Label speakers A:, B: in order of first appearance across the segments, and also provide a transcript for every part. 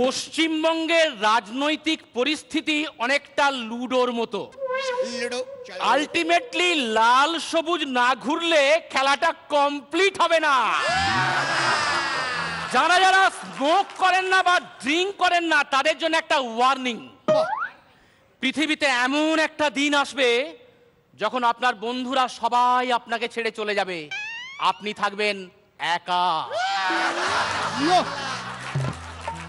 A: পশ্চিমবঙ্গের রাজনৈতিক পরিস্থিতি অনেকটা লুডোর মতো। আলটিমেটলি লাল সবুজ না ঘুরলে খেলাটা কমপ্লিট হবে না। যারা যারা স্মোক করেন না বা ড্রিঙ্ক করেন না তাদের জন্য একটা ওয়ার্নিং। পৃথিবীতে এমন একটা দিন আসবে যখন আপনার বন্ধুরা সবাই আপনাকে ছেড়ে চলে যাবে, আপনি থাকবেন একা।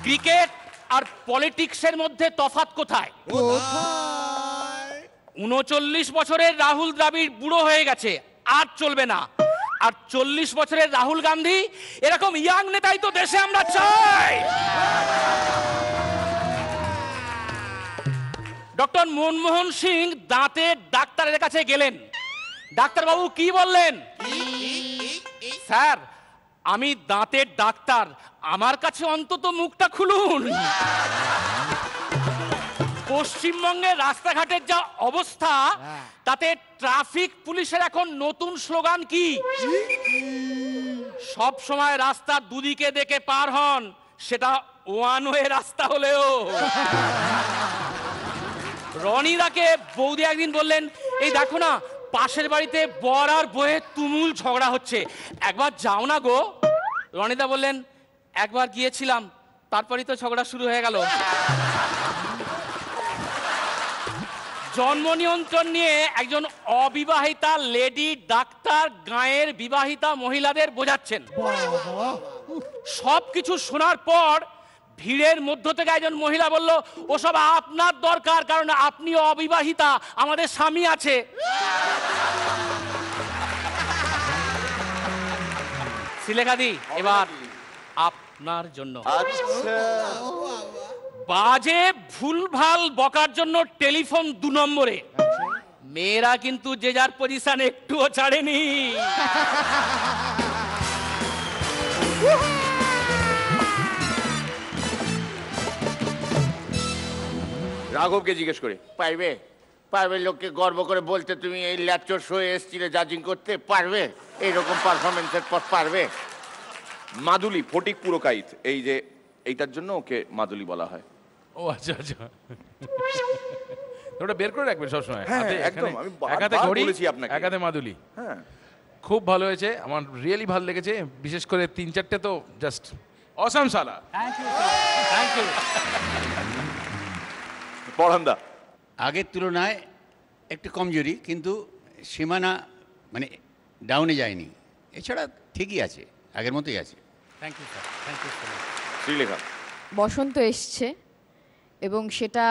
A: ক্রিকেট আর পলিটিক্সের মধ্যে তফাৎ কোথায়? 39 বছরের রাহুল দ্রাবিড় বুড়ো হয়ে গেছে, আর চলবে না। আর 40 বছরের রাহুল গান্ধী, এরকম ইয়াং নেতাই তো দেশে আমরা চাই। ডক্টর মনমোহন সিং দাঁতের ডাক্তারের কাছে গেলেন। ডাক্তারবাবু কি বললেন? স্যার, আমি দাঁতের ডাক্তার, আমার কাছে অন্তত মুখটা খুলুন। পশ্চিমবঙ্গের রাস্তাঘাটের যা অবস্থা, তাতে ট্রাফিক পুলিশের এখন নতুন স্লোগান কি? সব সময় রাস্তার দুদিকে দেখে পার হন, সেটা ওয়ান ওয়ে রাস্তা হলেও। রনিদাকে বৌদি একদিন বললেন, এই দেখো না পাশের বাড়িতে বর আর বউয়ের তুমুল ঝগড়া হচ্ছে, একবার যাও না গো। রনিদা বললেন, একবার গিয়েছিলাম, তারপরই তো ঝগড়া শুরু হয়ে গেল। জন্ম নিয়ন্ত্রণ নিয়ে একজন অবিবাহিতা লেডি ডাক্তার গাঁয়ের বিবাহিতা মহিলাদের বোঝাচ্ছেন। সবকিছু শোনার পর ভিড়ের মধ্য থেকে একজন মহিলা বলল, ওসব আপনার দরকার, কারণ আপনি অবিবাহিতা, আমাদের স্বামী আছে। শিলেখাদি, এবার আপনার জন্য। বাজে ভুলভাল বকার জন্য টেলিফোন 2 নম্বরে। মেয়েরা কিন্তু যে যার পজিশন একটুও ছাড়েনি।
B: রাঘবকে জিজ্ঞেস করে, পারবে পারবে লোককে গর্ব করে বলতে তুমি এই ল্যাপটপ শোয়ে এসেছিলে জাজিং করতে? পারবে এইরকম পারফরমেন্সের পর? পারবে?
C: মাদুলি, ফটিক পুরকাইত, এই যে এইটার জন্য ওকে মাদুলি বলা হয়।
D: ও আচ্ছা আচ্ছা, ওটা বের করে রাখবেন সবসময়।
C: হ্যাঁ একদম, আমি
D: একাতে ঘড়ি,
C: বলেছি আপনাকে।
D: একাতে মাদুলি।
C: হ্যাঁ,
D: খুব ভালো হয়েছে, আমার রিয়েলি ভালো লেগেছে, বিশেষ করে 3-4টে তো জাস্ট অসাম সালা।
A: Thank you, thank you.
C: পড়ান্দা,
E: আগের তুলনায় একটু কমজোরি, কিন্তু সীমানা মানে ডাউনে যায়নি। এছাড়া ঠিকই আছে, আগের মতোই আছে।
A: Thank you sir, thank you.
C: Srilekha.
F: বসন্ত এসছে এবং সেটা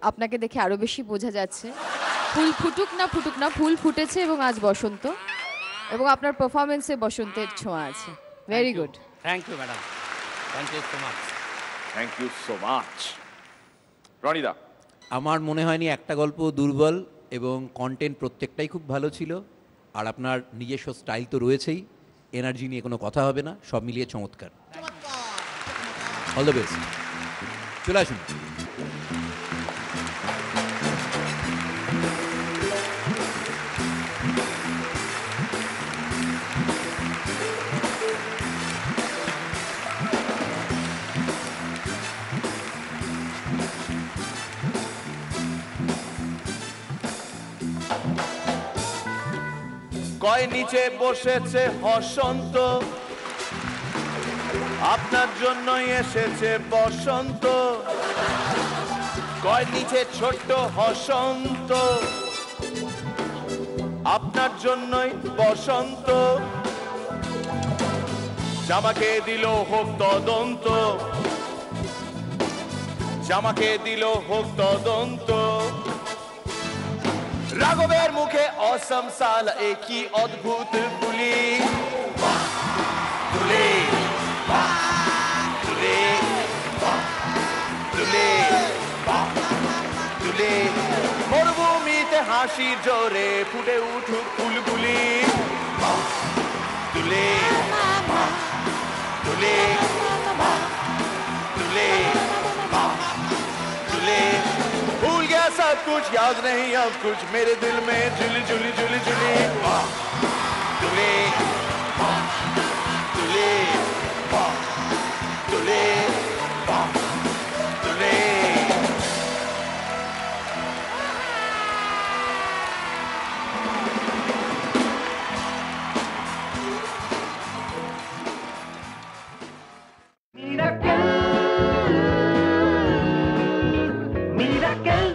F: আপনাকে দেখে আরো বেশি বোঝা যাচ্ছে। ফুল ফুটুক না ফুটুক না, ফুল ফুটেছে এবং আজ বসন্ত, এবং আপনার পারফরমেন্সে বসন্তের ছোঁয়া আছে। Very good.
A: Thank you madam, thank you so much.
C: Thank you so much. রনিদা।
G: আমার মনে হয়নি একটা গল্প দুর্বল, এবং কন্টেন্ট প্রত্যেকটাই খুব ভালো ছিল। আর আপনার নিজস্ব স্টাইল তো রয়েছেই, এনার্জি নিয়ে কোনো কথা হবে না, সব মিলিয়ে চমৎকার। All the best. চলে আসুন।
H: কয় নিচে বসেছে বসন্ত, আপনার জন্যই এসেছে বসন্ত। কয় নিচে ছোট্ট বসন্ত, আপনার জন্যই বসন্ত। জামাকে দিল হোক তদন্ত, জামাকে দিল হোক তদন্ত। রাঘবের মুখে অসম সাল, একই অদ্ভুত গুলি। তুলে তুলে তুলে তুলে মরুভূমিতে হাসির জোরে ফুটে উঠুক ফুলগুলি। তুলে তুলে তুলে तुले भूल गया सब कुछ, याद नहीं अब कुछ, मेरे दिल में जुली जुली जुली जुली तुले